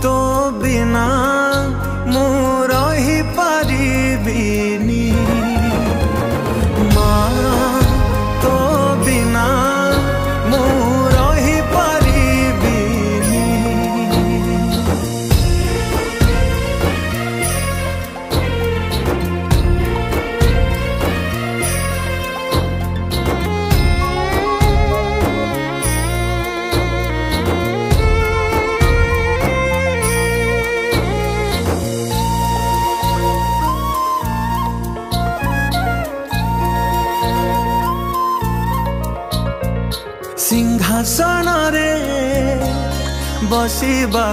तो बिना मु रही पारिबिनी माँ तो बिना मु रही पारिबिनी। सिंहासन रे बसिबा